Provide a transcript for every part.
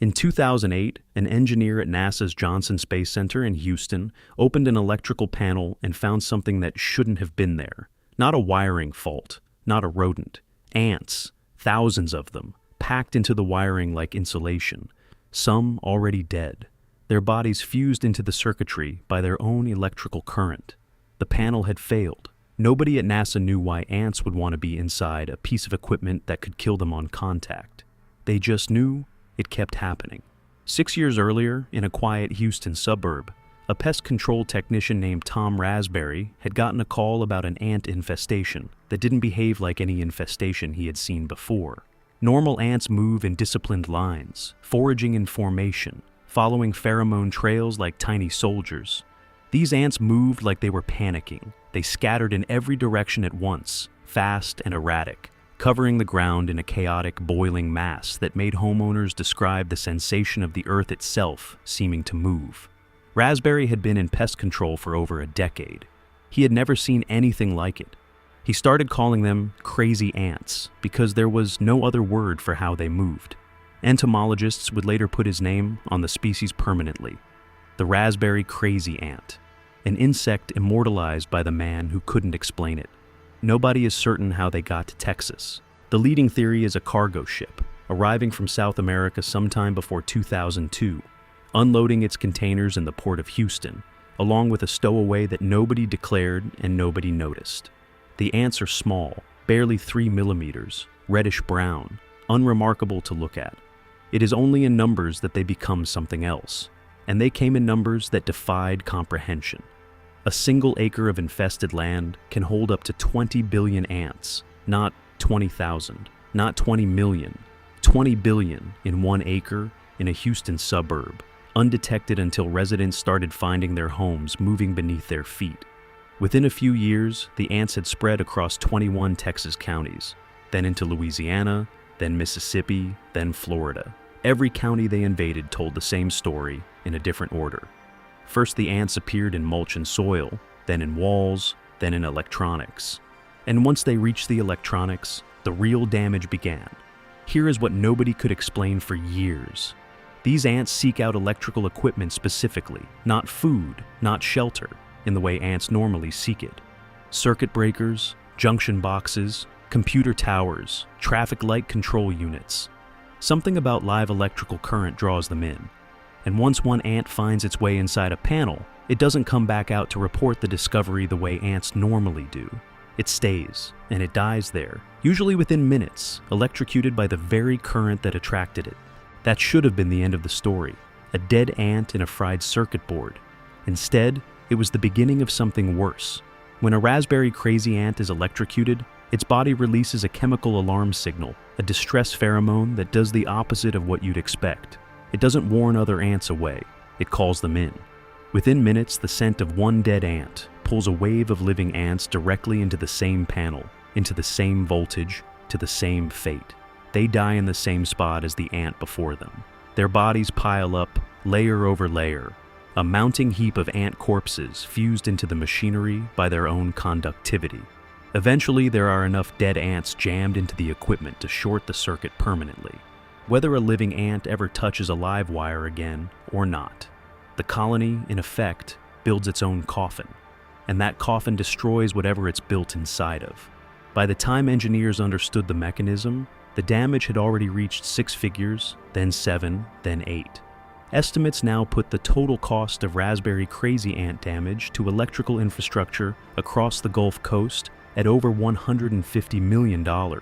In 2008, an engineer at NASA's Johnson Space Center in Houston opened an electrical panel and found something that shouldn't have been there. Not a wiring fault, not a rodent. Ants, thousands of them, packed into the wiring like insulation, some already dead. Their bodies fused into the circuitry by their own electrical current. The panel had failed. Nobody at NASA knew why ants would want to be inside a piece of equipment that could kill them on contact. They just knew it kept happening. 6 years earlier, in a quiet Houston suburb, a pest control technician named Tom Raspberry had gotten a call about an ant infestation that didn't behave like any infestation he had seen before. Normal ants move in disciplined lines, foraging in formation, following pheromone trails like tiny soldiers. These ants moved like they were panicking. They scattered in every direction at once, fast and erratic, covering the ground in a chaotic, boiling mass that made homeowners describe the sensation of the earth itself seeming to move. Raspberry had been in pest control for over a decade. He had never seen anything like it. He started calling them crazy ants because there was no other word for how they moved. Entomologists would later put his name on the species permanently, the raspberry crazy ant, an insect immortalized by the man who couldn't explain it. Nobody is certain how they got to Texas. The leading theory is a cargo ship, arriving from South America sometime before 2002, unloading its containers in the port of Houston, along with a stowaway that nobody declared and nobody noticed. The ants are small, barely 3 millimeters, reddish-brown, unremarkable to look at. It is only in numbers that they become something else, and they came in numbers that defied comprehension. A single acre of infested land can hold up to 20 billion ants, not 20,000, not 20 million, 20 billion in 1 acre in a Houston suburb, undetected until residents started finding their homes moving beneath their feet. Within a few years, the ants had spread across 21 Texas counties, then into Louisiana, then Mississippi, then Florida. Every county they invaded told the same story in a different order. First, the ants appeared in mulch and soil, then in walls, then in electronics. And once they reached the electronics, the real damage began. Here is what nobody could explain for years. These ants seek out electrical equipment specifically, not food, not shelter, in the way ants normally seek it. Circuit breakers, junction boxes, computer towers, traffic light control units. Something about live electrical current draws them in. And once one ant finds its way inside a panel, it doesn't come back out to report the discovery the way ants normally do. It stays, and it dies there, usually within minutes, electrocuted by the very current that attracted it. That should have been the end of the story, a dead ant in a fried circuit board. Instead, it was the beginning of something worse. When a raspberry crazy ant is electrocuted, its body releases a chemical alarm signal, a distress pheromone that does the opposite of what you'd expect. It doesn't warn other ants away, it calls them in. Within minutes, the scent of one dead ant pulls a wave of living ants directly into the same panel, into the same voltage, to the same fate. They die in the same spot as the ant before them. Their bodies pile up, layer over layer, a mounting heap of ant corpses fused into the machinery by their own conductivity. Eventually, there are enough dead ants jammed into the equipment to short the circuit permanently. Whether a living ant ever touches a live wire again or not, the colony, in effect, builds its own coffin, and that coffin destroys whatever it's built inside of. By the time engineers understood the mechanism, the damage had already reached 6 figures, then 7, then 8. Estimates now put the total cost of raspberry crazy ant damage to electrical infrastructure across the Gulf Coast at over $150 million.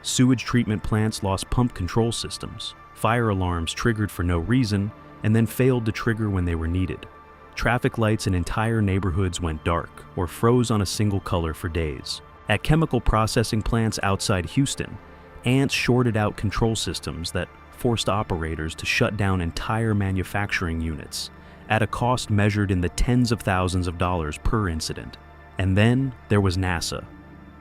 Sewage treatment plants lost pump control systems, fire alarms triggered for no reason, and then failed to trigger when they were needed. Traffic lights in entire neighborhoods went dark or froze on a single color for days. At chemical processing plants outside Houston, ants shorted out control systems that forced operators to shut down entire manufacturing units at a cost measured in the tens of thousands of dollars per incident. And then there was NASA.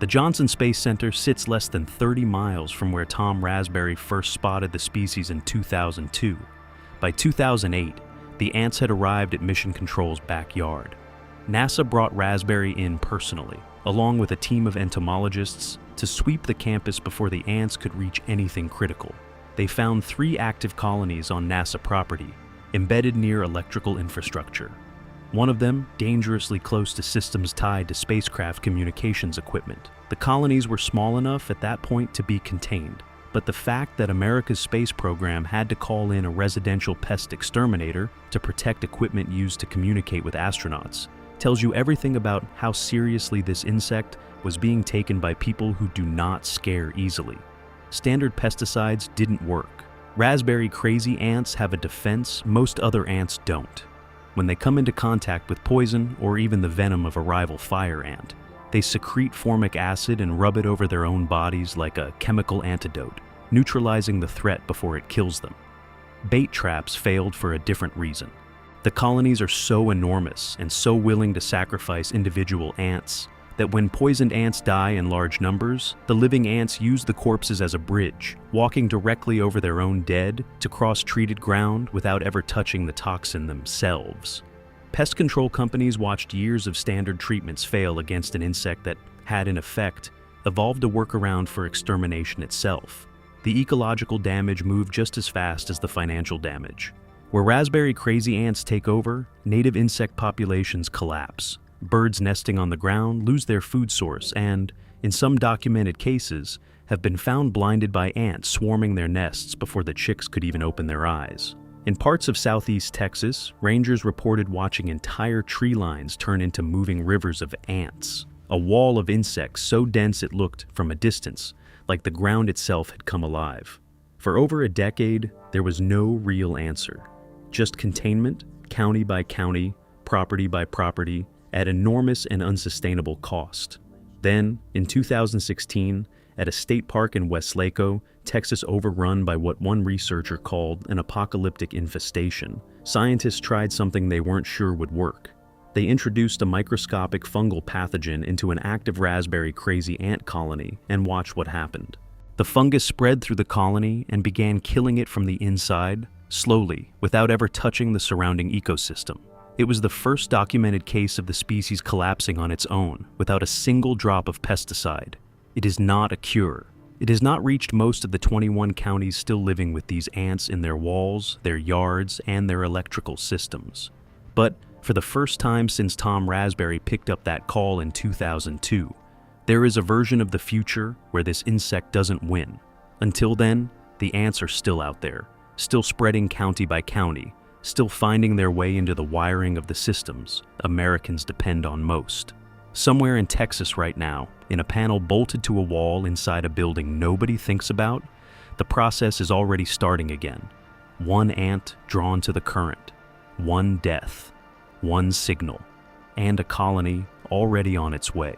The Johnson Space Center sits less than 30 miles from where Tom Raspberry first spotted the species in 2002. By 2008, the ants had arrived at Mission Control's backyard. NASA brought Raspberry in personally, along with a team of entomologists, to sweep the campus before the ants could reach anything critical. they found 3 active colonies on NASA property, embedded near electrical infrastructure. One of them dangerously close to systems tied to spacecraft communications equipment. The colonies were small enough at that point to be contained, but the fact that America's space program had to call in a residential pest exterminator to protect equipment used to communicate with astronauts tells you everything about how seriously this insect was being taken by people who do not scare easily. Standard pesticides didn't work. Raspberry crazy ants have a defense most other ants don't. When they come into contact with poison or even the venom of a rival fire ant, they secrete formic acid and rub it over their own bodies like a chemical antidote, neutralizing the threat before it kills them. Bait traps failed for a different reason. The colonies are so enormous and so willing to sacrifice individual ants that when poisoned ants die in large numbers, the living ants use the corpses as a bridge, walking directly over their own dead to cross treated ground without ever touching the toxin themselves. Pest control companies watched years of standard treatments fail against an insect that had, in effect, evolved a workaround for extermination itself. The ecological damage moved just as fast as the financial damage. Where raspberry crazy ants take over, native insect populations collapse. Birds nesting on the ground lose their food source and, in some documented cases, have been found blinded by ants swarming their nests before the chicks could even open their eyes. In parts of southeast Texas, rangers reported watching entire tree lines turn into moving rivers of ants, a wall of insects so dense it looked, from a distance, like the ground itself had come alive. For over a decade, there was no real answer. Just containment, county by county, property by property, at enormous and unsustainable cost. Then, in 2016, at a state park in Westlaco, Texas overrun by what one researcher called an apocalyptic infestation, scientists tried something they weren't sure would work. They introduced a microscopic fungal pathogen into an active raspberry crazy ant colony and watched what happened. The fungus spread through the colony and began killing it from the inside, slowly, without ever touching the surrounding ecosystem. It was the first documented case of the species collapsing on its own, without a single drop of pesticide. It is not a cure. It has not reached most of the 21 counties still living with these ants in their walls, their yards, and their electrical systems. But for the first time since Tom Raspberry picked up that call in 2002, there is a version of the future where this insect doesn't win. Until then, the ants are still out there, still spreading county by county, still finding their way into the wiring of the systems Americans depend on most. Somewhere in Texas right now, in a panel bolted to a wall inside a building nobody thinks about, the process is already starting again. One ant drawn to the current, one death, one signal, and a colony already on its way.